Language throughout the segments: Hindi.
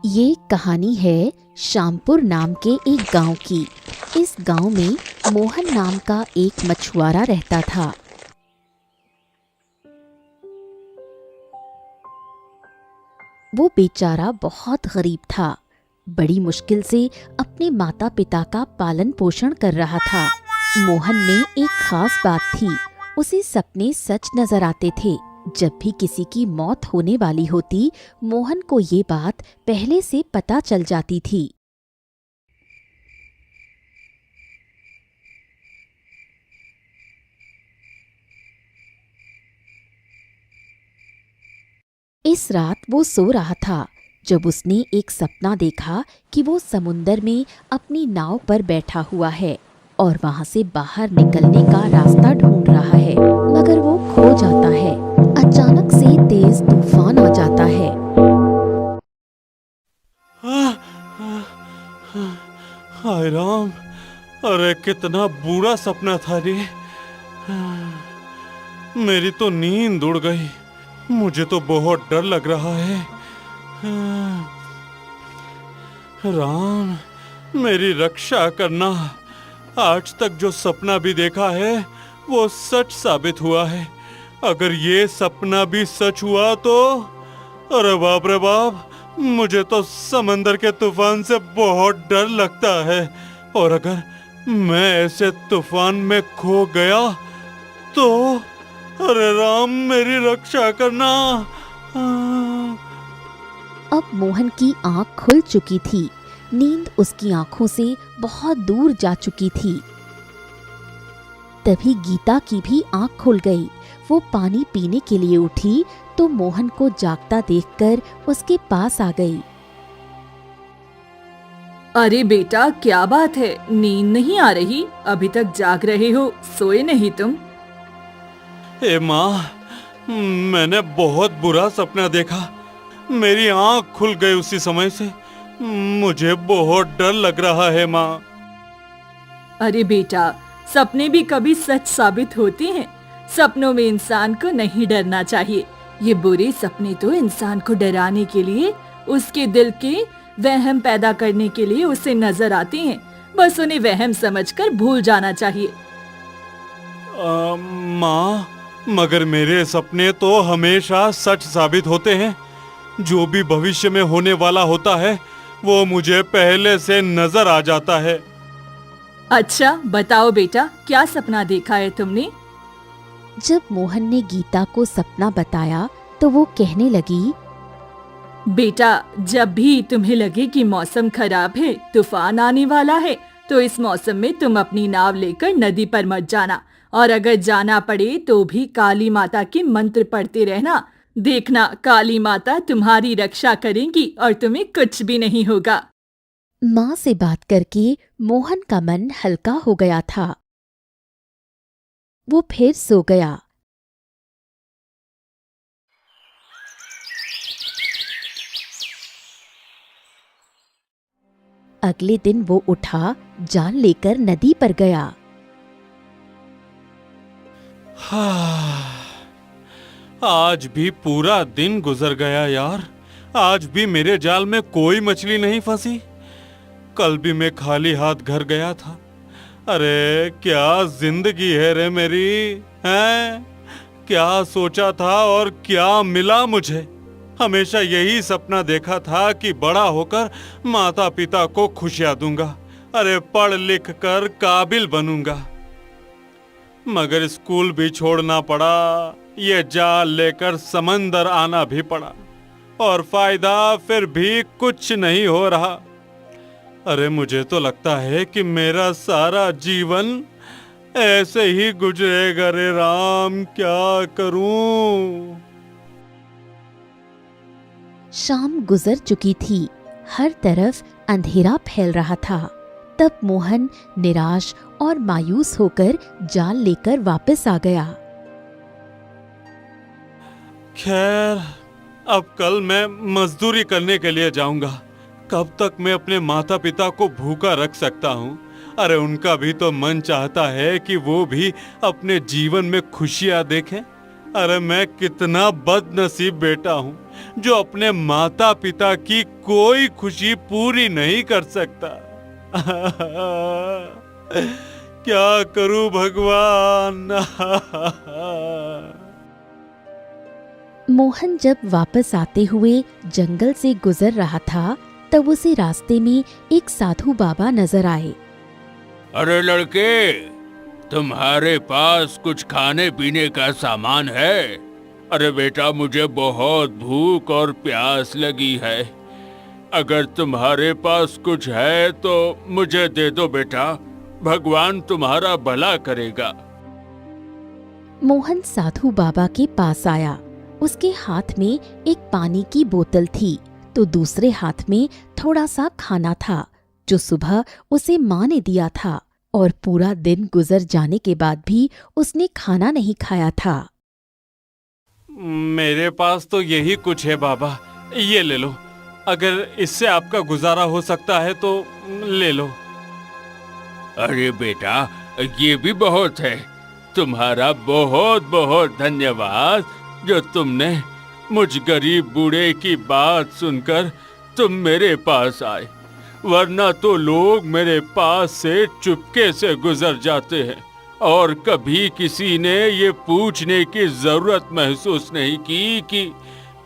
ये कहानी है श्यामपुर नाम के एक गांव की। इस गांव में मोहन नाम का एक मछुआरा रहता था। वो बेचारा बहुत गरीब था। बड़ी मुश्किल से अपने माता पिता का पालन पोषण कर रहा था। मोहन में एक खास बात थी, उसे सपने सच नजर आते थे। जब भी किसी की मौत होने वाली होती, मोहन को ये बात पहले से पता चल जाती थी। इस रात वो सो रहा था जब उसने एक सपना देखा कि वो समुंदर में अपनी नाव पर बैठा हुआ है और वहां से बाहर निकलने का रास्ता ढूंढ रहा है, मगर वो खो जाता है। अचानक से तेज तूफान आ जाता है। हाय राम, अरे कितना बुरा सपना था रे। मेरी तो नींद उड़ गई। मुझे तो बहुत डर लग रहा है। राम, मेरी रक्षा करना। आज तक जो सपना भी देखा है वो सच साबित हुआ है। अगर ये सपना भी सच हुआ तो अरे बाप रे बाप, मुझे तो समंदर के तूफान से बहुत डर लगता है। और अगर मैं ऐसे तूफान में खो गया तो अरे राम, मेरी रक्षा करना। अब मोहन की आंख खुल चुकी थी। नींद उसकी आंखों से बहुत दूर जा चुकी थी। तभी गीता की भी आंख खुल गई। वो पानी पीने के लिए उठी तो मोहन को जागता देखकर उसके पास आ गई। अरे बेटा, क्या बात है? नींद नहीं आ रही? अभी तक जाग रहे हो, सोए नहीं तुम? ए माँ, मैंने बहुत बुरा सपना देखा। मेरी आंख खुल गई उसी समय से। मुझे बहुत डर लग रहा है माँ। अरे बेटा, सपने भी कभी सच साबित होते हैं। सपनों में इंसान को नहीं डरना चाहिए। ये बुरे सपने तो इंसान को डराने के लिए, उसके दिल के वहम पैदा करने के लिए उसे नजर आते हैं। बस उन्हें वहम समझकर भूल जाना चाहिए। माँ, मगर मेरे सपने तो हमेशा सच साबित होते हैं। जो भी भविष्य में होने वाला होता है वो मुझे पहले से नजर आ जाता है। अच्छा बताओ बेटा, क्या सपना देखा है तुमने? जब मोहन ने गीता को सपना बताया तो वो कहने लगी, बेटा, जब भी तुम्हें लगे कि मौसम खराब है, तूफान आने वाला है, तो इस मौसम में तुम अपनी नाव लेकर नदी पर मत जाना। और अगर जाना पड़े तो भी काली माता के मंत्र पढ़ते रहना। देखना, काली माता तुम्हारी रक्षा करेंगी और तुम्हें कुछ भी नहीं होगा। माँ से बात करके मोहन का मन हल्का हो गया था। वो फिर सो गया। अगले दिन वो उठा, जाल लेकर नदी पर गया। आज भी पूरा दिन गुजर गया यार। आज भी मेरे जाल में कोई मछली नहीं फंसी। कल भी मैं खाली हाथ घर गया था। अरे क्या जिंदगी है रे मेरी, हैं? क्या सोचा था और क्या मिला मुझे। हमेशा यही सपना देखा था कि बड़ा होकर माता पिता को खुशियां दूंगा। अरे पढ़ लिख कर काबिल बनूंगा। मगर स्कूल भी छोड़ना पड़ा, ये जाल लेकर समंदर आना भी पड़ा, और फायदा फिर भी कुछ नहीं हो रहा। अरे मुझे तो लगता है कि मेरा सारा जीवन ऐसे ही गुजरेगा रे राम, क्या करूं। शाम गुजर चुकी थी। हर तरफ अंधेरा फैल रहा था। तब मोहन निराश और मायूस होकर जाल लेकर वापस आ गया। खैर, अब कल मैं मजदूरी करने के लिए जाऊंगा। कब तक मैं अपने माता पिता को भूखा रख सकता हूँ। अरे उनका भी तो मन चाहता है कि वो भी अपने जीवन में खुशियाँ देखें। अरे मैं कितना बदनसीब बेटा हूँ जो अपने माता पिता की कोई खुशी पूरी नहीं कर सकता। क्या करूं भगवान। मोहन जब वापस आते हुए जंगल से गुजर रहा था तब उसे रास्ते में एक साधु बाबा नजर आए। अरे लड़के, तुम्हारे पास कुछ खाने पीने का सामान है? अरे बेटा, मुझे बहुत भूख और प्यास लगी है। अगर तुम्हारे पास कुछ है तो मुझे दे दो बेटा, भगवान तुम्हारा भला करेगा। मोहन साधु बाबा के पास आया। उसके हाथ में एक पानी की बोतल थी तो दूसरे हाथ में थोड़ा सा खाना था जो सुबह उसे माँ ने दिया था और पूरा दिन गुजर जाने के बाद भी उसने खाना नहीं खाया था। मेरे पास तो यही कुछ है बाबा, ये ले लो। अगर इससे आपका गुजारा हो सकता है तो ले लो। अरे बेटा, ये भी बहुत है। तुम्हारा बहुत बहुत धन्यवाद जो तुमने मुझ गरीब बूढ़े की बात सुनकर तुम मेरे पास आए, वरना तो लोग मेरे पास से चुपके से गुजर जाते हैं और कभी किसी ने ये पूछने की जरूरत महसूस नहीं की कि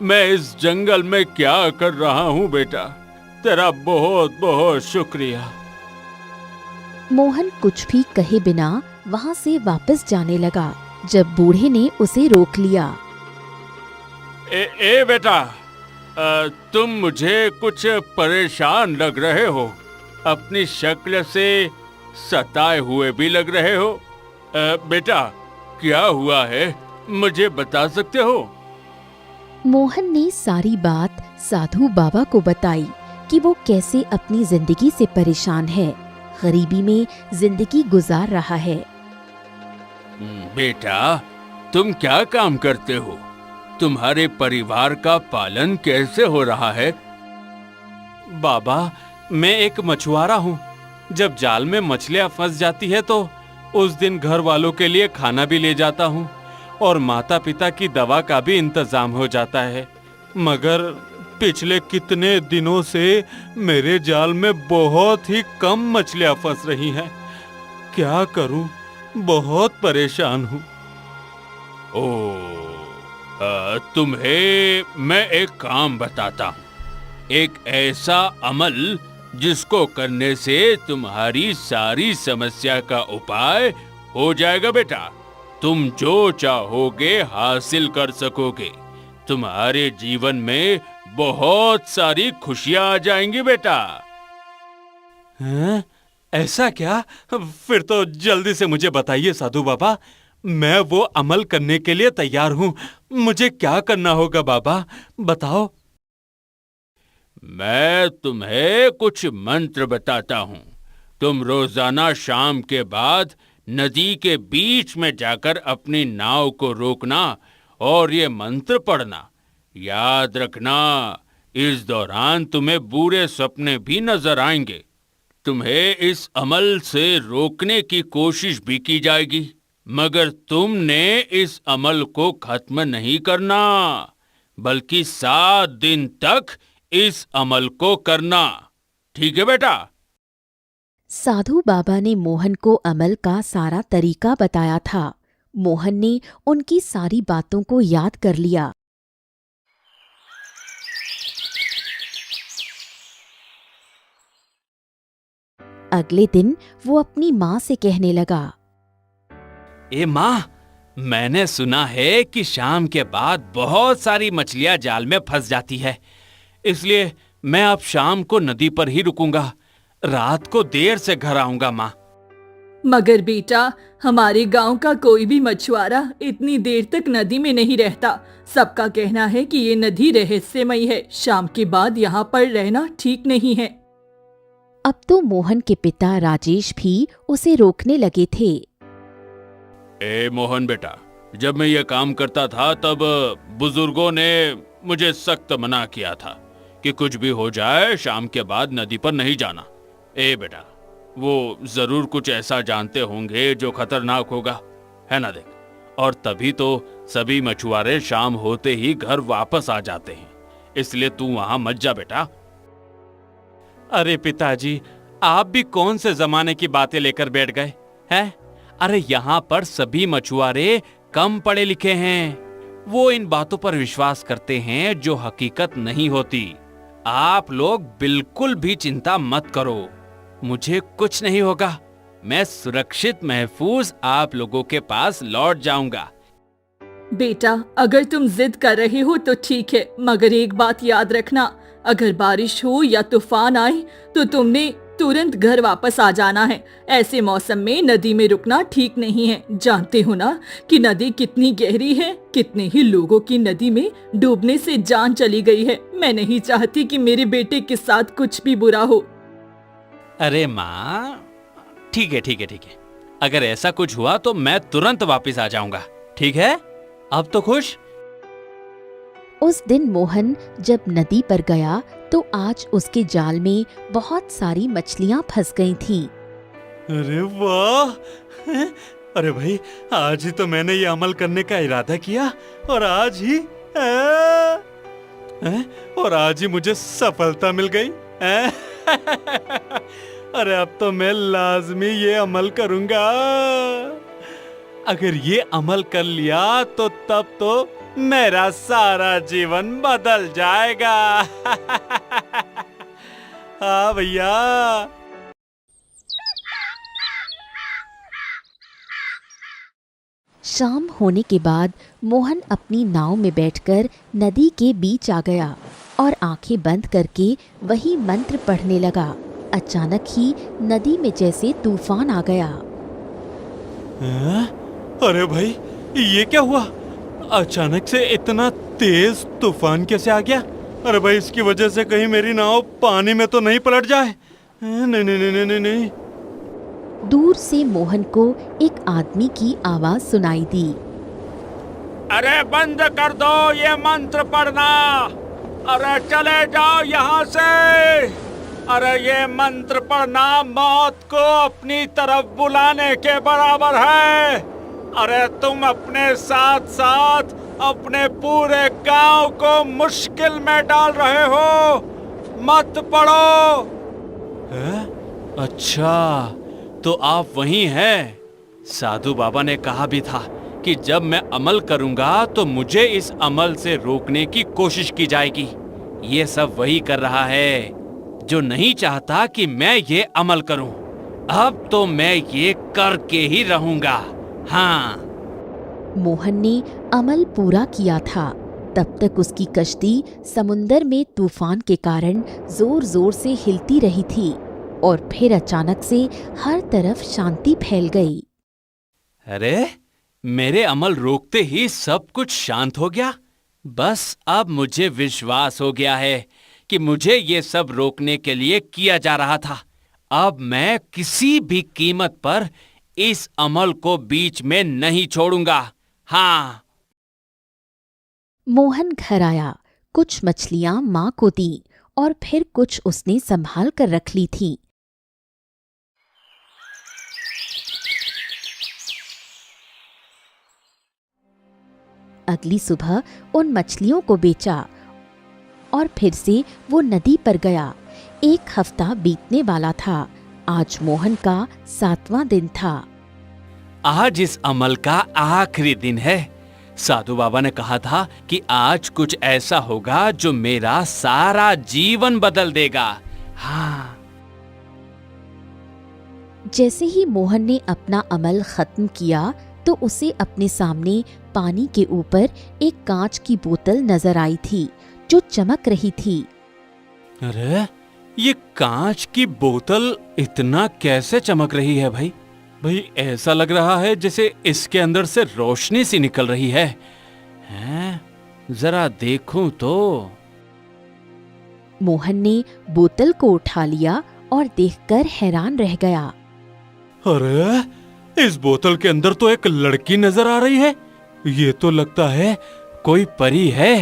मैं इस जंगल में क्या कर रहा हूँ। बेटा, तेरा बहुत बहुत शुक्रिया। मोहन कुछ भी कहे बिना वहां से वापस जाने लगा जब बूढ़े ने उसे रोक लिया। ए बेटा, तुम मुझे कुछ परेशान लग रहे हो। अपनी शक्ल से सताए हुए भी लग रहे हो। बेटा, क्या हुआ है, मुझे बता सकते हो? मोहन ने सारी बात साधु बाबा को बताई कि वो कैसे अपनी जिंदगी से परेशान है, गरीबी में जिंदगी गुजार रहा है। बेटा, तुम क्या काम करते हो? तुम्हारे परिवार का पालन कैसे हो रहा है? बाबा, मैं एक मछुआरा हूँ। जब जाल में मछलियाँ फंस जाती है तो उस दिन घर वालों के लिए खाना भी ले जाता हूँ और माता पिता की दवा का भी इंतजाम हो जाता है। मगर पिछले कितने दिनों से मेरे जाल में बहुत ही कम मछलियाँ फंस रही हैं। क्या करूँ, बहुत परेशान हूँ। तुम्हें मैं एक काम बताता हूँ। एक ऐसा अमल जिसको करने से तुम्हारी सारी समस्या का उपाय हो जाएगा बेटा। तुम जो चाहोगे हासिल कर सकोगे। तुम्हारे जीवन में बहुत सारी खुशियां आ जाएंगी बेटा। हैं? ऐसा क्या? फिर तो जल्दी से मुझे बताइए साधु बाबा। मैं वो अमल करने के लिए तैयार हूँ। मुझे क्या करना होगा बाबा, बताओ। मैं तुम्हें कुछ मंत्र बताता हूँ। तुम रोजाना शाम के बाद नदी के बीच में जाकर अपनी नाव को रोकना और ये मंत्र पढ़ना। याद रखना, इस दौरान तुम्हें बुरे सपने भी नजर आएंगे। तुम्हें इस अमल से रोकने की कोशिश भी की जाएगी, मगर तुमने इस अमल को खत्म नहीं करना, बल्कि 7 दिन तक इस अमल को करना। ठीक है बेटा? साधु बाबा ने मोहन को अमल का सारा तरीका बताया था। मोहन ने उनकी सारी बातों को याद कर लिया। अगले दिन वो अपनी माँ से कहने लगा, ए माँ, मैंने सुना है कि शाम के बाद बहुत सारी मछलियाँ जाल में फंस जाती है, इसलिए मैं अब शाम को नदी पर ही रुकूंगा। रात को देर से घर आऊंगा माँ। मगर बेटा, हमारे गांव का कोई भी मछुआरा इतनी देर तक नदी में नहीं रहता। सबका कहना है कि ये नदी रहस्यमयी है। शाम के बाद यहाँ पर रहना ठीक नहीं है। अब तो मोहन के पिता राजेश भी उसे रोकने लगे थे। ए मोहन बेटा, जब मैं ये काम करता था तब बुजुर्गों ने मुझे सख्त मना किया था कि कुछ भी हो जाए शाम के बाद नदी पर नहीं जाना। ए बेटा, वो जरूर कुछ ऐसा जानते होंगे जो खतरनाक होगा, है ना? देख, और तभी तो सभी मछुआरे शाम होते ही घर वापस आ जाते हैं। इसलिए तू वहां मत जा बेटा। अरे पिताजी, आप भी कौन से जमाने की बातें लेकर बैठ गए हैं? अरे यहाँ पर सभी मछुआरे कम पढ़े लिखे हैं। वो इन बातों पर विश्वास करते हैं जो हकीकत नहीं होती। आप लोग बिल्कुल भी चिंता मत करो, मुझे कुछ नहीं होगा। मैं सुरक्षित महफूज आप लोगों के पास लौट जाऊंगा। बेटा, अगर तुम जिद कर रहे हो तो ठीक है, मगर एक बात याद रखना, अगर बारिश हो या तूफान आए तो तुमने तुरंत घर वापस आ जाना है। ऐसे मौसम में नदी में रुकना ठीक नहीं है। जानते हो ना कि नदी कितनी गहरी है, कितने ही लोगों की नदी में डूबने से जान चली गई है। मैं नहीं चाहती कि मेरे बेटे के साथ कुछ भी बुरा हो। अरे माँ, ठीक है ठीक है ठीक है, अगर ऐसा कुछ हुआ तो मैं तुरंत वापस आ जाऊंगा। ठीक है, अब तो खुश? उस दिन मोहन जब नदी पर गया तो आज उसके जाल में बहुत सारी मछलियां फंस गई थीं। अरे वाह! अरे भाई, आज ही तो मैंने ये अमल करने का इरादा किया और आज ही और आज ही मुझे सफलता मिल गई। अरे अब तो मैं लाजमी ये अमल करूंगा। अगर ये अमल कर लिया तो तब तो मेरा सारा जीवन बदल जाएगा। हाँ भैया। शाम होने के बाद मोहन अपनी नाव में बैठकर नदी के बीच आ गया और आंखें बंद करके वही मंत्र पढ़ने लगा। अचानक ही नदी में जैसे तूफान आ गया। अरे भाई, ये क्या हुआ? अचानक से इतना तेज तूफान कैसे आ गया? अरे भाई, इसकी वजह से कहीं मेरी नाव पानी में तो नहीं पलट जाए। नहीं नहीं नहीं नहीं नहीं, नहीं। दूर से मोहन को एक आदमी की आवाज सुनाई दी। अरे बंद कर दो ये मंत्र पढ़ना। अरे चले जाओ यहाँ से। अरे ये मंत्र पढ़ना मौत को अपनी तरफ बुलाने के बराबर है। अरे तुम अपने साथ साथ अपने पूरे गांव को मुश्किल में डाल रहे हो। मत पढ़ो। अच्छा, तो आप वही हैं। साधु बाबा ने कहा भी था कि जब मैं अमल करूंगा तो मुझे इस अमल से रोकने की कोशिश की जाएगी। ये सब वही कर रहा है जो नहीं चाहता कि मैं ये अमल करूं। अब तो मैं ये करके ही रहूंगा। हाँ। मोहन ने अमल पूरा किया था। तब तक उसकी कश्ती समुंदर में तूफान के कारण जोर जोर से हिलती रही थी और फिर अचानक से हर तरफ शांति फैल गई। अरे, मेरे अमल रोकते ही सब कुछ शांत हो गया। बस अब मुझे विश्वास हो गया है कि मुझे ये सब रोकने के लिए किया जा रहा था। अब मैं किसी भी कीमत पर इस अमल को बीच में नहीं छोड़ूंगा। हाँ। मोहन घर आया। कुछ मछलियां माँ को दी और फिर कुछ उसने संभाल कर रख ली थी। अगली सुबह उन मछलियों को बेचा और फिर से वो नदी पर गया। एक हफ्ता बीतने वाला था। आज मोहन का 7वां दिन था। आज इस अमल का आखिरी दिन है। साधु बाबा ने कहा था कि आज कुछ ऐसा होगा जो मेरा सारा जीवन बदल देगा। हाँ। जैसे ही मोहन ने अपना अमल खत्म किया तो उसे अपने सामने पानी के ऊपर एक कांच की बोतल नजर आई थी जो चमक रही थी। अरे, ये कांच की बोतल इतना कैसे चमक रही है भाई? भाई, ऐसा लग रहा है जैसे इसके अंदर से रोशनी सी निकल रही है। हैं? जरा देखूं तो। मोहन ने बोतल को उठा लिया और देखकर हैरान रह गया। अरे, इस बोतल के अंदर तो एक लड़की नजर आ रही है। ये तो लगता है कोई परी है।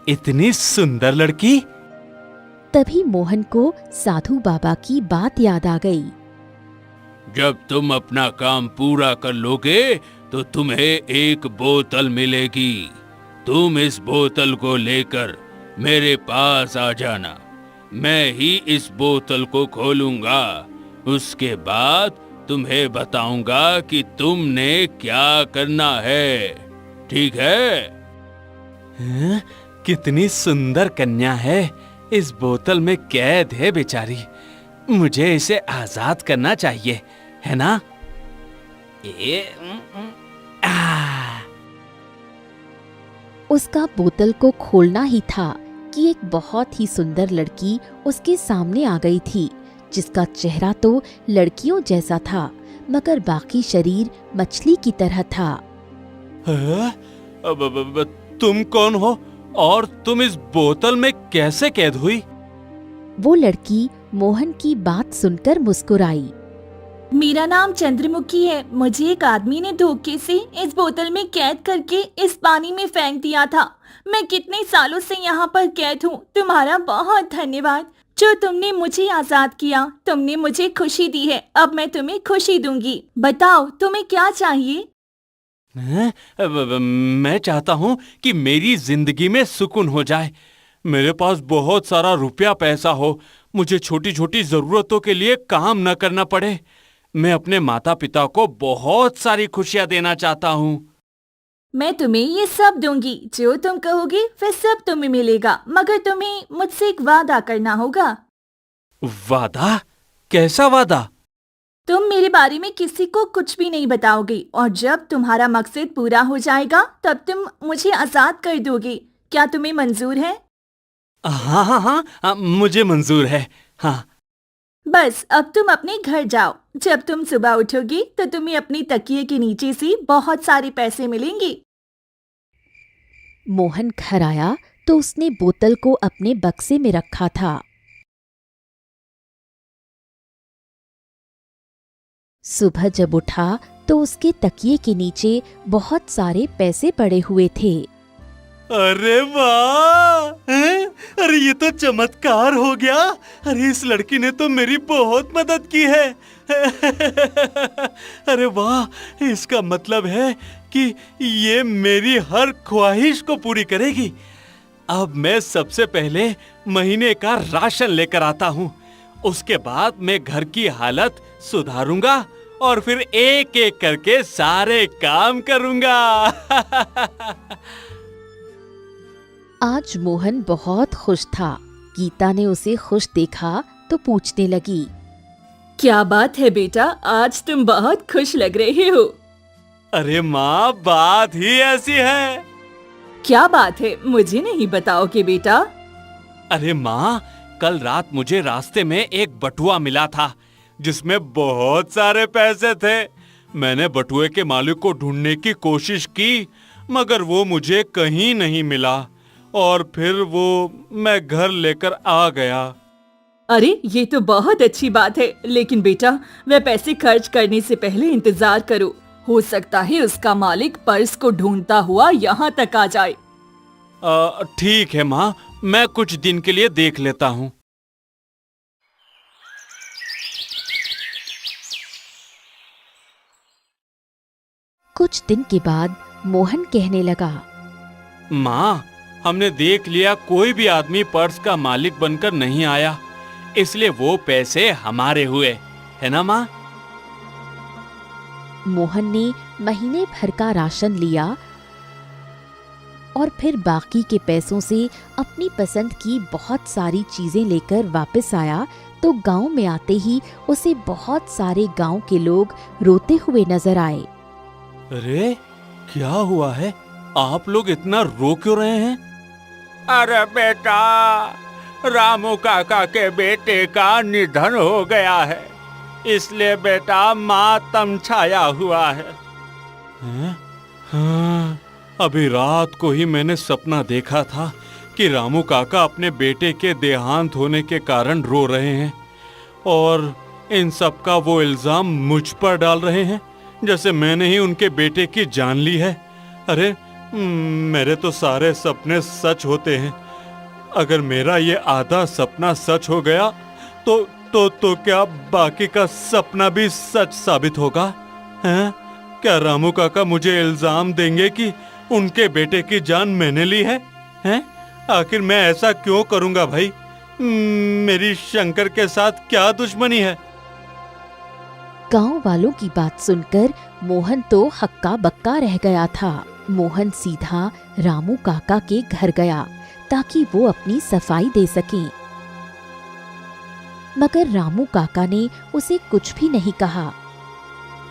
इतनी सुंदर लड़की। तभी मोहन को साधु बाबा की बात याद आ गई। जब तुम अपना काम पूरा कर लोगे तो तुम्हें एक बोतल मिलेगी। तुम इस बोतल को लेकर मेरे पास आ जाना। मैं ही इस बोतल को खोलूंगा। उसके बाद तुम्हें बताऊंगा कि तुमने क्या करना है। ठीक है? हैं? कितनी सुंदर कन्या है। इस बोतल में कैद है बेचारी। मुझे इसे आजाद करना चाहिए, है ना? आ। उसका बोतल को खोलना ही था कि एक बहुत ही सुंदर लड़की उसके सामने आ गई थी, जिसका चेहरा तो लड़कियों जैसा था, मगर बाकी शरीर मछली की तरह था। हैं? तुम कौन हो और तुम इस बोतल में कैसे कैद हुई? वो लड़की मोहन की बात सुनकर मुस्कुराई। मेरा नाम चंद्रमुखी है। मुझे एक आदमी ने धोखे से इस बोतल में कैद करके इस पानी में फेंक दिया था। मैं कितने सालों से यहाँ पर कैद हूँ। तुम्हारा बहुत धन्यवाद जो तुमने मुझे आजाद किया। तुमने मुझे खुशी दी है। अब मैं तुम्हें खुशी दूंगी। बताओ तुम्हें क्या चाहिए? हैं? मैं चाहता हूँ कि मेरी जिंदगी में सुकून हो जाए। मेरे पास बहुत सारा रुपया पैसा हो। मुझे छोटी छोटी जरूरतों के लिए काम न करना पड़े। मैं अपने माता पिता को बहुत सारी खुशियाँ देना चाहता हूँ। मैं तुम्हें ये सब दूंगी। जो तुम कहोगे वह सब तुम्हें मिलेगा, मगर तुम्हें मुझसे एक वादा करना होगा। वादा? कैसा वादा? तुम मेरे बारे में किसी को कुछ भी नहीं बताओगे, और जब तुम्हारा मकसद पूरा हो जाएगा तब तुम मुझे आजाद कर दोगे। क्या तुम्हें मंजूर है? हाँ हाँ हाँ, मुझे मंजूर है। हाँ। बस अब तुम अपने घर जाओ। जब तुम सुबह उठोगी तो तुम्हें अपनी तकिए के नीचे से बहुत सारे पैसे मिलेंगे। मोहन घर आया तो उसने बोतल को अपने बक्से में रखा था। सुबह जब उठा तो उसके तकिए के नीचे बहुत सारे पैसे पड़े हुए थे। अरे वाह! हैं? अरे ये तो चमत्कार हो गया। अरे इस लड़की ने तो मेरी बहुत मदद की है। अरे वाह! इसका मतलब है कि ये मेरी हर ख्वाहिश को पूरी करेगी। अब मैं सबसे पहले महीने का राशन लेकर आता हूँ। उसके बाद मैं घर की हालत सुधारूंगा और फिर एक एक करके सारे काम करूंगा। आज मोहन बहुत खुश था। गीता ने उसे खुश देखा तो पूछने लगी, क्या बात है बेटा, आज तुम बहुत खुश लग रहे हो। अरे माँ, बात ही ऐसी है। क्या बात है, मुझे नहीं बताओगे बेटा? अरे माँ, कल रात मुझे रास्ते में एक बटुआ मिला था जिसमें बहुत सारे पैसे थे। मैंने बटुए के मालिक को ढूंढने की कोशिश की, मगर वो मुझे कहीं नहीं मिला और फिर वो मैं घर लेकर आ गया। अरे ये तो बहुत अच्छी बात है, लेकिन बेटा वह पैसे खर्च करने से पहले इंतजार करो। हो सकता है उसका मालिक पर्स को ढूंढता हुआ यहाँ तक आ जाए। ठीक है माँ, मैं कुछ दिन के लिए देख लेता हूँ। कुछ दिन के बाद मोहन कहने लगा, माँ, हमने देख लिया कोई भी आदमी पर्स का मालिक बनकर नहीं आया, इसलिए वो पैसे हमारे हुए, है ना माँ? मोहन ने महीने भर का राशन लिया और फिर बाकी के पैसों से अपनी पसंद की बहुत सारी चीजें लेकर वापस आया तो गांव में आते ही उसे बहुत सारे गांव के लोग रोते हुए नजर आए। अरे क्या हुआ है? आप लोग इतना रो क्यों रहे हैं? अरे बेटा, रामू काका के बेटे का निधन हो गया है, इसलिए बेटा मातम छाया हुआ है। हाँ, अभी रात को ही मैंने सपना देखा था कि रामू काका अपने बेटे के देहांत होने के कारण रो रहे हैं और इन सब का वो इल्जाम मुझ पर डाल रहे हैं, जैसे मैंने ही उनके बेटे की जान ली है। अरे मेरे तो सारे सपने सच होते हैं। अगर मेरा ये आधा सपना सच हो गया तो क्या बाकी का सपना भी सच साबित होगा? हैं? क्या रामू काका मुझे इल्जाम देंगे कि उनके बेटे की जान मैंने ली है? हैं? आखिर मैं ऐसा क्यों करूंगा भाई? मेरी शंकर के साथ क्या दुश्मनी है? गांव वालों की बात सुनकर मोहन तो हक्का बक्का रह गया था। मोहन सीधा रामू काका के घर गया ताकि वो अपनी सफाई दे सके, मगर रामू काका ने उसे कुछ भी नहीं कहा।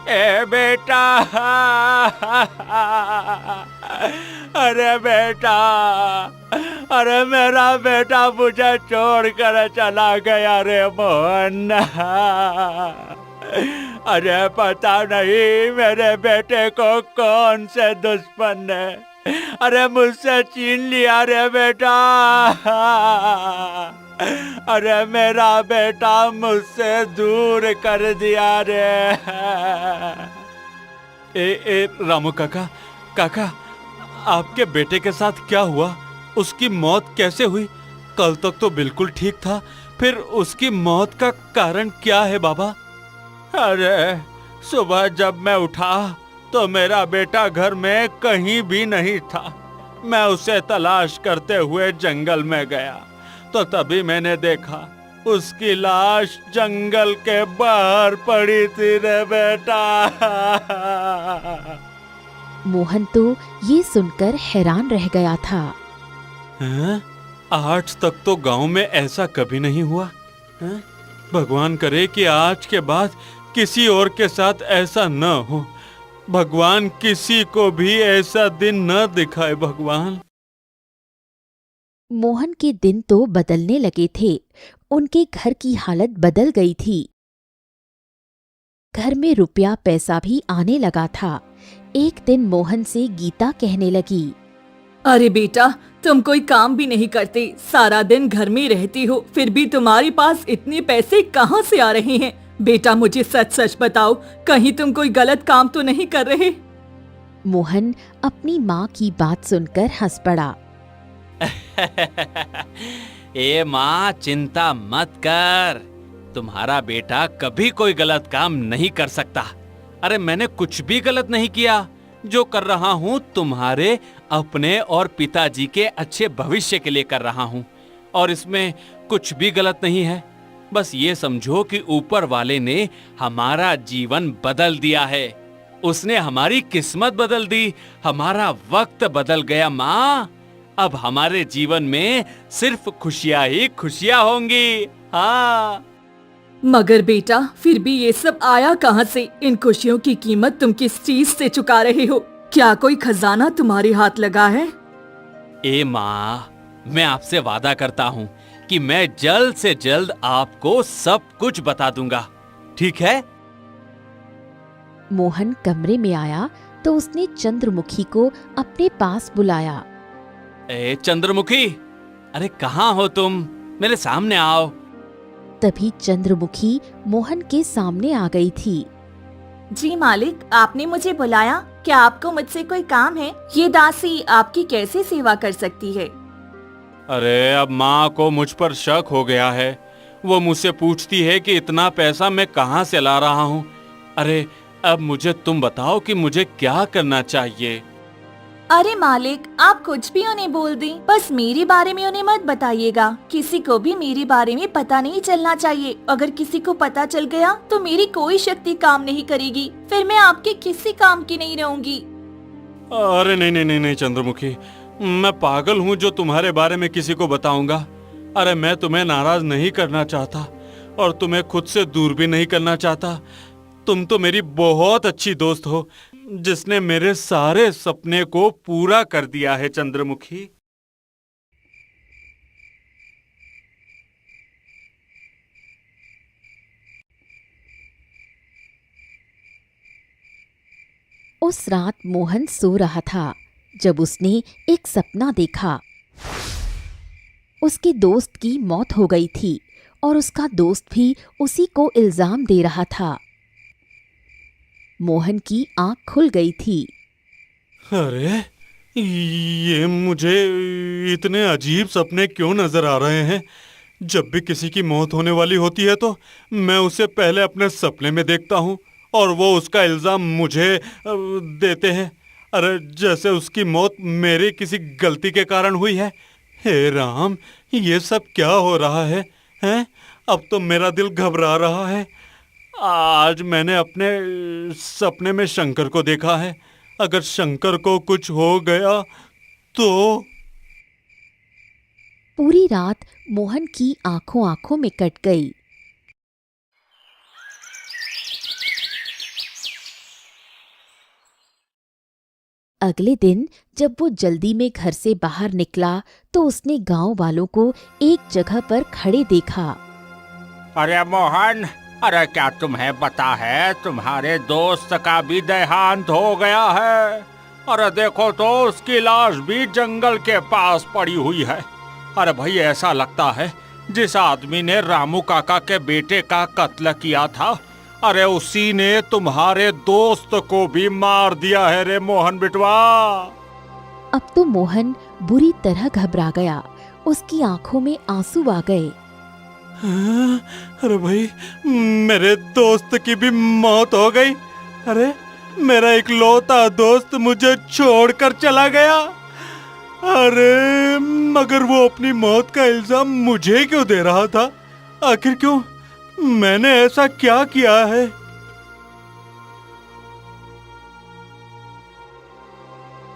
ए बेटा, अरे बेटा, अरे मेरा बेटा मुझे छोड़कर चला गया रे मोहन। अरे पता नहीं मेरे बेटे को कौन से दुश्मन ने अरे मुझसे छीन लिया रे बेटा। अरे मेरा बेटा मुझसे दूर कर दिया रे। ए रामू काका, काका, आपके बेटे के साथ क्या हुआ? उसकी मौत कैसे हुई? कल तक तो बिल्कुल ठीक था, फिर उसकी मौत का कारण क्या है बाबा? अरे सुबह जब मैं उठा तो मेरा बेटा घर में कहीं भी नहीं था। मैं उसे तलाश करते हुए जंगल में गया तो तभी मैंने देखा उसकी लाश जंगल के बाहर पड़ी थी रे बेटा। मोहन तो ये सुनकर हैरान रह गया था। हैं? आज तक तो गांव में ऐसा कभी नहीं हुआ। हैं? भगवान करे कि आज के बाद किसी और के साथ ऐसा न हो। भगवान किसी को भी ऐसा दिन न दिखाए भगवान। मोहन के दिन तो बदलने लगे थे। उनके घर की हालत बदल गई थी। घर में रुपया पैसा भी आने लगा था। एक दिन मोहन से गीता कहने लगी, अरे बेटा, तुम कोई काम भी नहीं करते, सारा दिन घर में रहती हो, फिर भी तुम्हारे पास इतने पैसे कहाँ से आ रहे हैं? बेटा मुझे सच सच बताओ, कहीं तुम कोई गलत काम तो नहीं कर रहे? मोहन अपनी माँ की बात सुनकर हंस पड़ा। ए माँ, चिंता मत कर, तुम्हारा बेटा कभी कोई गलत काम नहीं कर सकता। अरे मैंने कुछ भी गलत नहीं किया। जो कर रहा हूँ तुम्हारे अपने और पिताजी के अच्छे भविष्य के लिए कर रहा हूँ, और इसमें कुछ भी गलत नहीं है। बस ये समझो कि ऊपर वाले ने हमारा जीवन बदल दिया है। उसने हमारी किस्मत बदल दी, हमारा वक्त बदल गया माँ। अब हमारे जीवन में सिर्फ खुशियां ही खुशियां होंगी। हाँ। मगर बेटा, फिर भी ये सब आया कहाँ से? इन खुशियों की कीमत तुम किस चीज से चुका रहे हो? क्या कोई खजाना तुम्हारे हाथ लगा है? ए माँ, मैं आपसे वादा करता हूँ कि मैं जल्द से जल्द आपको सब कुछ बता दूंगा, ठीक है? मोहन कमरे में आया तो उसने चंद्रमुखी को अपने पास बुलाया। ए चंद्रमुखी, अरे कहाँ हो तुम? मेरे सामने आओ। तभी चंद्रमुखी मोहन के सामने आ गई थी। जी मालिक, आपने मुझे बुलाया। क्या आपको मुझसे कोई काम है? ये दासी आपकी कैसे सेवा कर सकती है? अरे अब माँ को मुझ पर शक हो गया है। वो मुझसे पूछती है कि इतना पैसा मैं कहाँ से ला रहा हूँ। अरे अब मुझे तुम बताओ कि मुझे क्या करना चाहिए। अरे मालिक, आप कुछ भी उन्हें बोल दें, बस मेरे बारे में उन्हें मत बताइएगा। किसी को भी मेरे बारे में पता नहीं चलना चाहिए। अगर किसी को पता चल गया तो मेरी कोई शक्ति काम नहीं करेगी, फिर मैं आपके किसी काम की नहीं रहूंगी। अरे नहीं नहीं नहीं नहीं चंद्रमुखी, मैं पागल हूँ जो तुम्हारे बारे में किसी को बताऊंगा। अरे मैं तुम्हें नाराज नहीं करना चाहता और तुम्हें खुद से दूर भी नहीं करना चाहता। तुम तो मेरी बहुत अच्छी दोस्त हो जिसने मेरे सारे सपने को पूरा कर दिया है चंद्रमुखी। उस रात मोहन सो रहा था जब उसने एक सपना देखा। उसके दोस्त की मौत हो गई थी और उसका दोस्त भी उसी को इल्जाम दे रहा था। मोहन की आंख खुल गई थी। अरे ये मुझे इतने अजीब सपने क्यों नजर आ रहे हैं? जब भी किसी की मौत होने वाली होती है तो मैं उसे पहले अपने सपने में देखता हूँ और वो उसका इल्जाम मुझे देते हैं। अरे जैसे उसकी मौत मेरी किसी गलती के कारण हुई है। हे राम, ये सब क्या हो रहा है? हैं? अब तो मेरा दिल घबरा रहा है। आज मैंने अपने सपने में शंकर को देखा है। अगर शंकर को कुछ हो गया तो। पूरी रात मोहन की आंखों आंखों में कट गई। अगले दिन जब वो जल्दी में घर से बाहर निकला तो उसने गांव वालों को एक जगह पर खड़े देखा। अरे मोहन, अरे क्या तुम्हें पता है तुम्हारे दोस्त का भी देहांत हो गया है? अरे देखो तो उसकी लाश भी जंगल के पास पड़ी हुई है। अरे भाई, ऐसा लगता है जिस आदमी ने रामू काका के बेटे का कत्ल किया था, अरे उसी ने तुम्हारे दोस्त को भी मार दिया है रे मोहन बिटवा। अब तो मोहन बुरी तरह घबरा गया। उसकी आंखों में आंसू आ गए। हाँ, अरे भाई, मेरे दोस्त की भी मौत हो गई। अरे मेरा इकलौता दोस्त मुझे छोड़कर चला गया। अरे मगर वो अपनी मौत का इल्जाम मुझे क्यों दे रहा था? आखिर क्यों? मैंने ऐसा क्या किया है?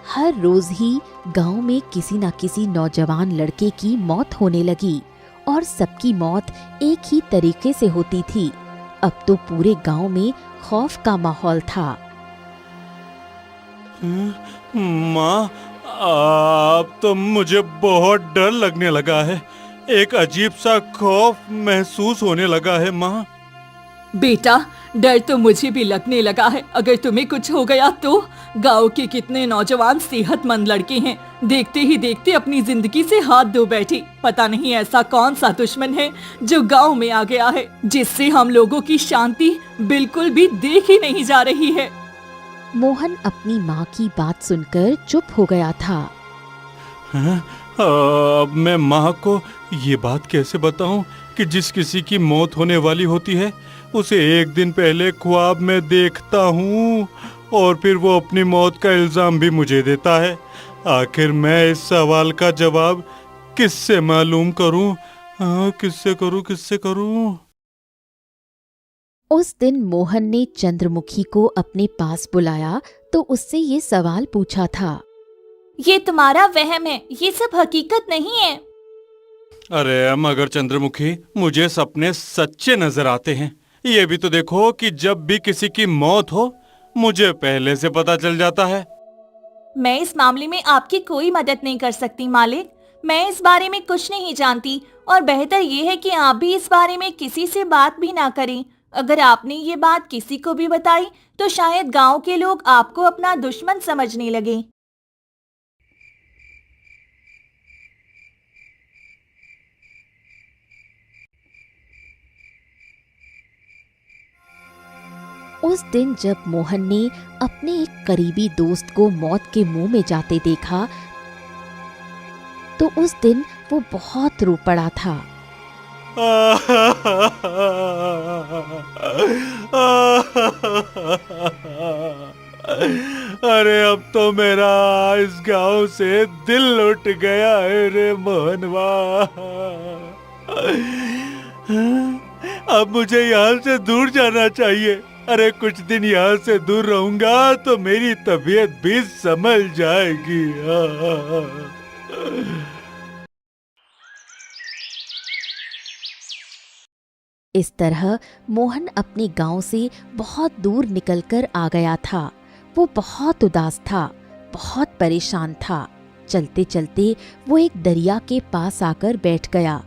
हर रोज ही गांव में किसी न किसी नौजवान लड़के की मौत होने लगी और सबकी मौत एक ही तरीके से होती थी। अब तो पूरे गांव में खौफ का माहौल था। माँ, अब तो मुझे बहुत डर लगने लगा है। एक अजीब सा खौफ महसूस होने लगा है माँ। बेटा, डर तो मुझे भी लगने लगा है। अगर तुम्हें कुछ हो गया तो? गांव के कितने नौजवान सेहतमंद लड़के हैं, देखते ही देखते अपनी जिंदगी से हाथ धो बैठे। पता नहीं ऐसा कौन सा दुश्मन है जो गांव में आ गया है, जिससे हम लोगों की शांति बिल्कुल भी देख ही नहीं जा रही है। मोहन अपनी माँ की बात सुनकर चुप हो गया था। हाँ? अब मैं माँ को ये बात कैसे बताऊं कि जिस किसी की मौत होने वाली होती है उसे एक दिन पहले ख्वाब में देखता हूँ और फिर वो अपनी मौत का इल्जाम भी मुझे देता है। आखिर मैं इस सवाल का जवाब किससे मालूम करूं? हाँ, किससे करूं? उस दिन मोहन ने चंद्रमुखी को अपने पास बुलाया तो उससे ये सवाल पूछा था। ये तुम्हारा वहम है, ये सब हकीकत नहीं है। अरे मगर चंद्रमुखी, मुझे सपने सच्चे नजर आते हैं। ये भी तो देखो कि जब भी किसी की मौत हो मुझे पहले से पता चल जाता है। मैं इस मामले में आपकी कोई मदद नहीं कर सकती मालिक। मैं इस बारे में कुछ नहीं जानती और बेहतर ये है कि आप भी इस बारे में किसी से बात भी ना करें। अगर आपने ये बात किसी को भी बताई तो शायद गांव के लोग आपको अपना दुश्मन समझने लगे। उस दिन जब मोहन ने अपने एक करीबी दोस्त को मौत के मुंह में जाते देखा तो उस दिन वो बहुत रो पड़ा था। अरे अब तो मेरा इस गांव से दिल उठ गया है रे मोहनवा। अब मुझे यहाँ से दूर जाना चाहिए। अरे कुछ दिन यहाँ से दूर रहूंगा तो मेरी तबीयत भी संभल जाएगी। इस तरह मोहन अपने गांव से बहुत दूर निकलकर आ गया था। वो बहुत उदास था, बहुत परेशान था। चलते चलते वो एक दरिया के पास आकर बैठ गया।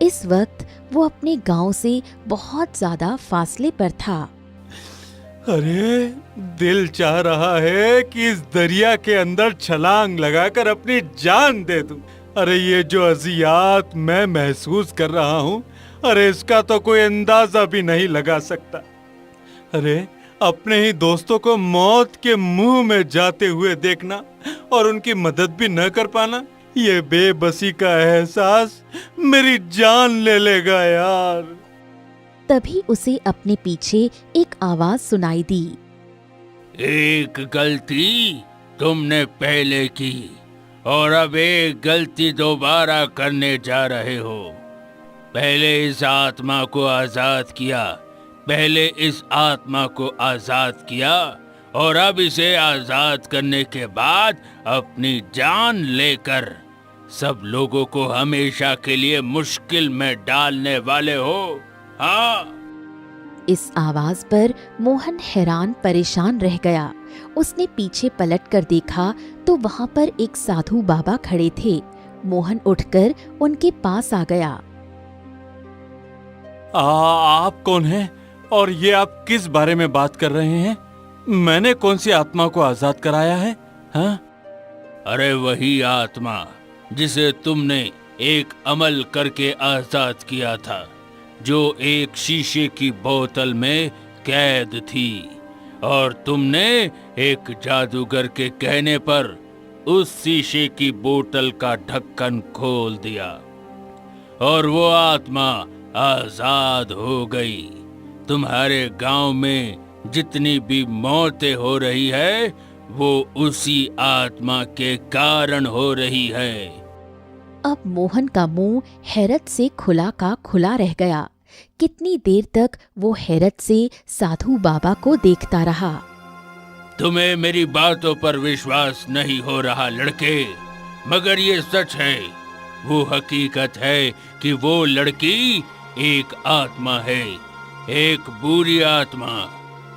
इस वक्त वो अपने गांव से बहुत ज्यादा फासले पर था। अरे दिल चाह रहा है कि इस दरिया के अंदर छलांग लगाकर अपनी जान दे दूं। अरे ये जो अज़ियत मैं महसूस कर रहा हूँ, अरे इसका तो कोई अंदाजा भी नहीं लगा सकता। अरे अपने ही दोस्तों को मौत के मुंह में जाते हुए देखना और उनकी मदद भी न कर पाना, ये बेबसी का एहसास मेरी जान ले लेगा यार। तभी उसे अपने पीछे एक आवाज सुनाई दी। एक गलती तुमने पहले की और अब एक गलती दोबारा करने जा रहे हो। पहले इस आत्मा को आजाद किया, पहले इस आत्मा को आजाद किया, और अब इसे आजाद करने के बाद अपनी जान लेकर सब लोगों को हमेशा के लिए मुश्किल में डालने वाले हो। हाँ। इस आवाज पर मोहन हैरान परेशान रह गया। उसने पीछे पलटकर देखा तो वहां पर एक साधु बाबा खड़े थे। मोहन उठकर उनके पास आ गया। आप कौन हैं और ये आप किस बारे में बात कर रहे हैं? मैंने कौन सी आत्मा को आजाद कराया है? हाँ? अरे वही आत्मा जिसे तुमने एक अमल करके आजाद किया था, जो एक शीशे की बोतल में कैद थी, और तुमने एक जादूगर के कहने पर उस शीशे की बोतल का ढक्कन खोल दिया और वो आत्मा आजाद हो गई। तुम्हारे गांव में जितनी भी मौतें हो रही है वो उसी आत्मा के कारण हो रही है। अब मोहन का मुंह हैरत से खुला का खुला रह गया। कितनी देर तक वो हैरत से साधु बाबा को देखता रहा। तुम्हें मेरी बातों पर विश्वास नहीं हो रहा लड़के, मगर ये सच है, वो हकीकत है कि वो लड़की एक आत्मा है, एक बुरी आत्मा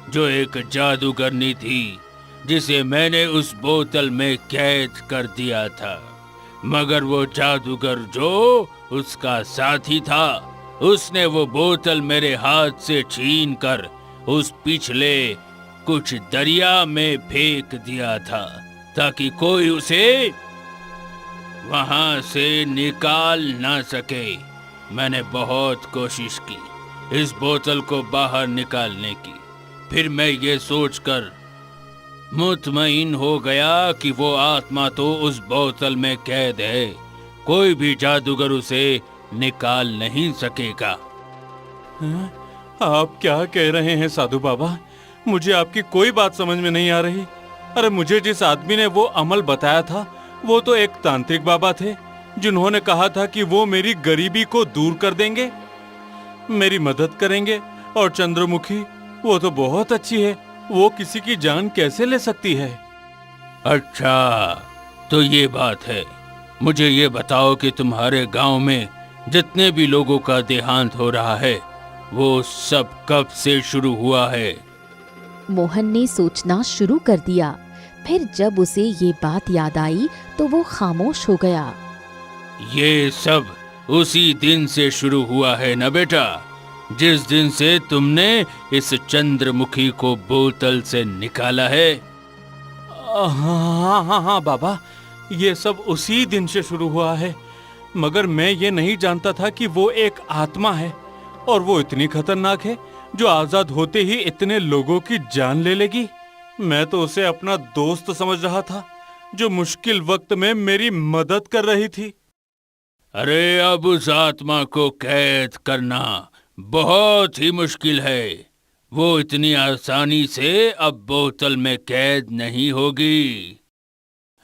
जो एक जादूगरनी थी, जिसे मैंने उस बोतल में कैद कर दिया था। मगर वो जादूगर जो उसका साथी था, उसने वो बोतल मेरे हाथ से छीन कर उस पिछले कुछ दरिया में फेंक दिया था, ताकि कोई उसे वहां से निकाल ना सके। मैंने बहुत कोशिश की इस बोतल को बाहर निकालने की। फिर मैं ये सोचकर मुतमईन हो गया कि वो आत्मा तो उस बोतल में कैद है, कोई भी जादूगर उसे निकाल नहीं सकेगा। आप क्या कह रहे हैं साधु बाबा? मुझे आपकी कोई बात समझ में नहीं आ रही। अरे मुझे जिस आदमी ने वो अमल बताया था वो तो एक तांत्रिक बाबा थे, जिन्होंने कहा था कि वो मेरी गरीबी को दूर कर देंगे, मेरी मदद करेंगे। और चंद्रमुखी वो तो बहुत अच्छी है, वो किसी की जान कैसे ले सकती है? अच्छा, तो ये बात है। मुझे ये बताओ कि तुम्हारे गांव में जितने भी लोगों का देहांत हो रहा है वो सब कब से शुरू हुआ है? मोहन ने सोचना शुरू कर दिया। फिर जब उसे ये बात याद आई तो वो खामोश हो गया। ये सब उसी दिन से शुरू हुआ है ना बेटा, जिस दिन से तुमने इस चंद्रमुखी को बोतल से निकाला है। हाँ बाबा, ये सब उसी दिन से शुरू हुआ है। मगर मैं ये नहीं जानता था कि वो एक आत्मा है और वो इतनी खतरनाक है जो आजाद होते ही इतने लोगों की जान ले लेगी। मैं तो उसे अपना दोस्त समझ रहा था, जो मुश्किल वक्त में मेरी मदद कर रही थी। अरे अब उस आत्मा को कैद करना बहुत ही मुश्किल है। वो इतनी आसानी से अब बोतल में कैद नहीं होगी।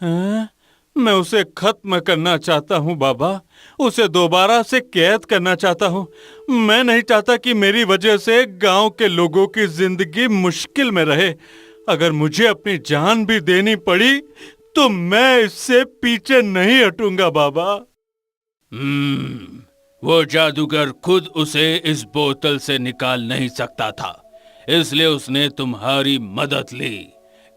हैं? मैं उसे खत्म करना चाहता हूँ बाबा, उसे दोबारा से कैद करना चाहता हूँ। मैं नहीं चाहता कि मेरी वजह से गांव के लोगों की जिंदगी मुश्किल में रहे। अगर मुझे अपनी जान भी देनी पड़ी तो मैं इससे पीछे नहीं हटूंगा बाबा। वो जादूगर खुद उसे इस बोतल से निकाल नहीं सकता था, इसलिए उसने तुम्हारी मदद ली,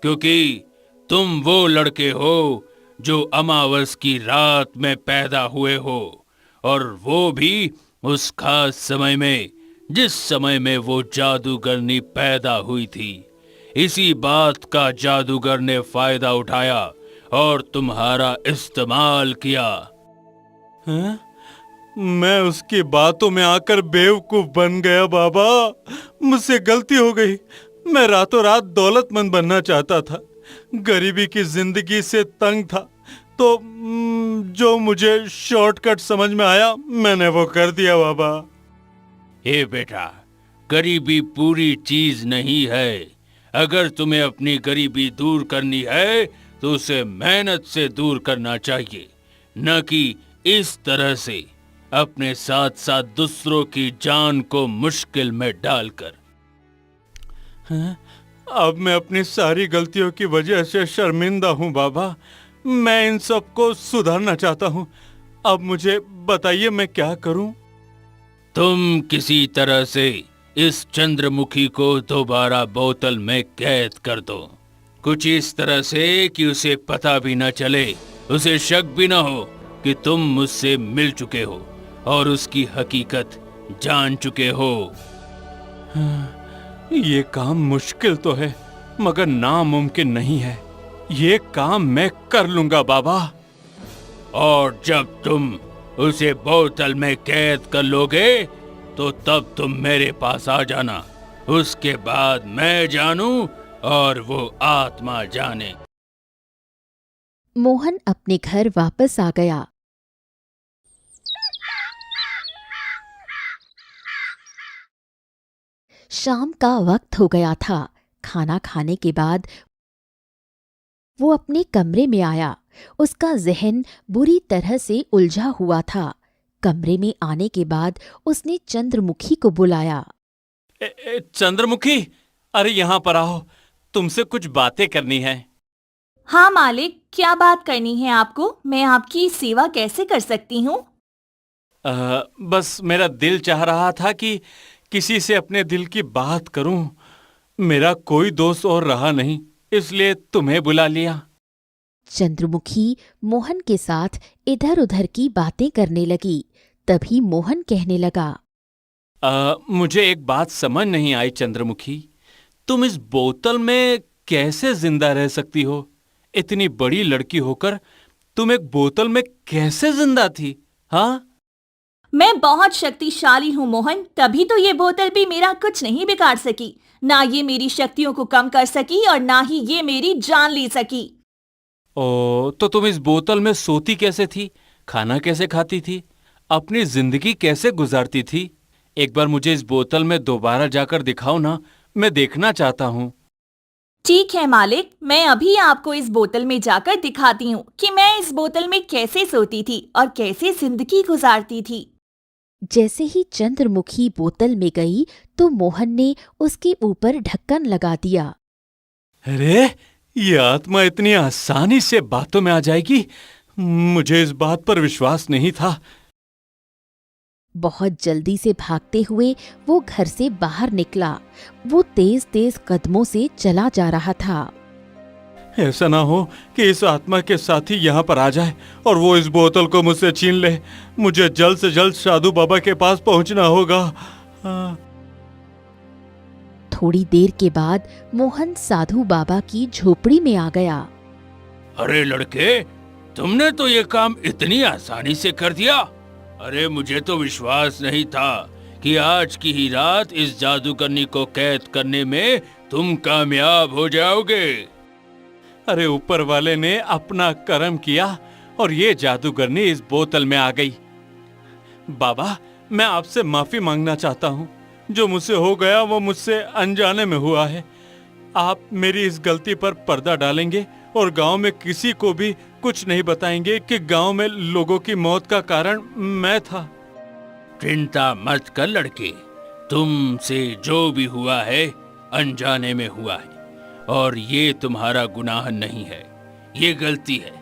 क्योंकि तुम वो लड़के हो जो अमावस की रात में पैदा हुए हो, और वो भी उस खास समय में जिस समय में वो जादूगरनी पैदा हुई थी। इसी बात का जादूगर ने फायदा उठाया और तुम्हारा इस्तेमाल किया। हैं? मैं उसकी बातों में आकर बेवकूफ बन गया बाबा, मुझसे गलती हो गई। मैं रातों रात दौलतमंद बनना चाहता था, गरीबी की जिंदगी से तंग था, तो जो मुझे शॉर्टकट समझ में आया मैंने वो कर दिया बाबा। हे बेटा, गरीबी पूरी चीज नहीं है। अगर तुम्हें अपनी गरीबी दूर करनी है तो उसे मेहनत से दूर करना चाहिए, न कि इस तरह से अपने साथ साथ दूसरों की जान को मुश्किल में डालकर। अब मैं अपनी सारी गलतियों की वजह से शर्मिंदा हूँ बाबा। मैं इन सबको सुधारना चाहता हूँ। अब मुझे बताइए मैं क्या करूँ? तुम किसी तरह से इस चंद्रमुखी को दोबारा बोतल में कैद कर दो, कुछ इस तरह से कि उसे पता भी न चले, उसे शक भी न हो कि तुम मुझसे मिल चुके हो और उसकी हकीकत जान चुके हो। ये काम मुश्किल तो है मगर नामुमकिन नहीं है। ये काम मैं कर लूंगा बाबा। और जब तुम उसे बोतल में कैद कर लोगे तो तब तुम मेरे पास आ जाना। उसके बाद मैं जानूं और वो आत्मा जाने। मोहन अपने घर वापस आ गया। शाम का वक्त हो गया था। खाना खाने के बाद वो अपने कमरे में आया। उसका जहन बुरी तरह से उलझा हुआ था। कमरे में आने के बाद उसने चंद्रमुखी को बुलाया। चंद्रमुखी, अरे यहाँ पर आओ, तुमसे कुछ बातें करनी है। हाँ मालिक, क्या बात करनी है आपको? मैं आपकी सेवा कैसे कर सकती हूँ? बस मेरा दिल चाह रहा था कि किसी से अपने दिल की बात करूं। मेरा कोई दोस्त और रहा नहीं, इसलिए तुम्हें बुला लिया। चंद्रमुखी मोहन के साथ इधर उधर की बातें करने लगी। तभी मोहन कहने लगा, मुझे एक बात समझ नहीं आई चंद्रमुखी, तुम इस बोतल में कैसे जिंदा रह सकती हो? इतनी बड़ी लड़की होकर तुम एक बोतल में कैसे जिंदा थी? हाँ, मैं बहुत शक्तिशाली हूँ मोहन, तभी तो ये बोतल भी मेरा कुछ नहीं बिगाड़ सकी। ना ये मेरी शक्तियों को कम कर सकी और ना ही ये मेरी जान ले सकी। तो तुम इस बोतल में सोती कैसे थी? खाना कैसे खाती थी? अपनी जिंदगी कैसे गुजारती थी? एक बार मुझे इस बोतल में दोबारा जाकर दिखाओ ना, मैं देखना चाहता हूँ। ठीक है मालिक, मैं अभी आपको इस बोतल में जाकर दिखाती हूँ कि मैं इस बोतल में कैसे सोती थी और कैसे जिंदगी गुजारती थी। जैसे ही चंद्रमुखी बोतल में गई तो मोहन ने उसके ऊपर ढक्कन लगा दिया। अरे, ये आत्मा इतनी आसानी से बातों में आ जाएगी? मुझे इस बात पर विश्वास नहीं था। बहुत जल्दी से भागते हुए वो घर से बाहर निकला। वो तेज तेज कदमों से चला जा रहा था। ऐसा ना हो कि इस आत्मा के साथी यहाँ पर आ जाए और वो इस बोतल को मुझसे छीन ले। मुझे जल्द से जल्द साधु बाबा के पास पहुंचना होगा। थोड़ी देर के बाद मोहन साधु बाबा की झोपड़ी में आ गया। अरे लड़के, तुमने तो ये काम इतनी आसानी से कर दिया। अरे मुझे तो विश्वास नहीं था कि आज की ही रात इस जादूगरनी को कैद करने में तुम कामयाब हो जाओगे। अरे ऊपर वाले ने अपना कर्म किया और ये जादूगरनी इस बोतल में आ गई। बाबा, मैं आपसे माफी मांगना चाहता हूँ। जो मुझसे हो गया वो मुझसे अनजाने में हुआ है। आप मेरी इस गलती पर पर्दा डालेंगे और गांव में किसी को भी कुछ नहीं बताएंगे कि गांव में लोगों की मौत का कारण मैं था। चिंता मत कर लड़के, तुमसे जो भी हुआ है अनजाने में हुआ है और ये तुम्हारा गुनाह नहीं है, ये गलती है।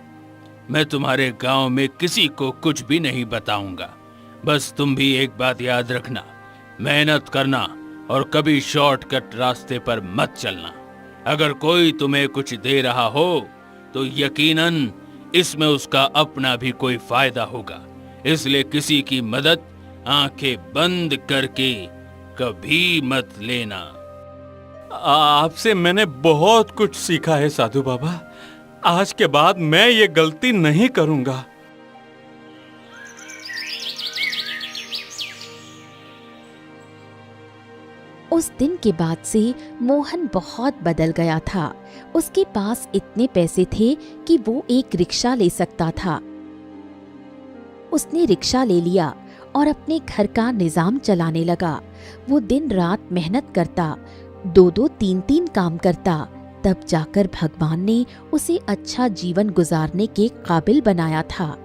मैं तुम्हारे गांव में किसी को कुछ भी नहीं बताऊंगा। बस तुम भी एक बात याद रखना, मेहनत करना और कभी शॉर्टकट रास्ते पर मत चलना। अगर कोई तुम्हें कुछ दे रहा हो तो यकीनन इसमें उसका अपना भी कोई फायदा होगा, इसलिए किसी की मदद आंखें बंद करके कभी मत लेना। आपसे मैंने बहुत कुछ सीखा है साधु बाबा। आज के बाद मैं ये गलती नहीं करूंगा। उस दिन के बाद से मोहन बहुत बदल गया था। उसके पास इतने पैसे थे कि वो एक रिक्शा ले सकता था। उसने रिक्शा ले लिया और अपने घर का निजाम चलाने लगा। वो दिन रात मेहनत करता, 2-2 3-3 काम करता। तब जाकर भगवान ने उसे अच्छा जीवन गुजारने के काबिल बनाया था।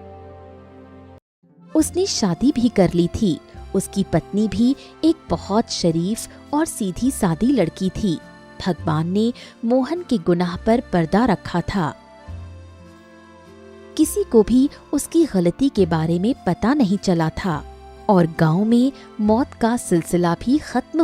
उसने शादी भी कर ली थी। उसकी पत्नी भी एक बहुत शरीफ और सीधी सादी लड़की थी। भगवान ने मोहन के गुनाह पर पर्दा रखा था। किसी को भी उसकी गलती के बारे में पता नहीं चला था और गांव में मौत का सिलसिला भी खत्म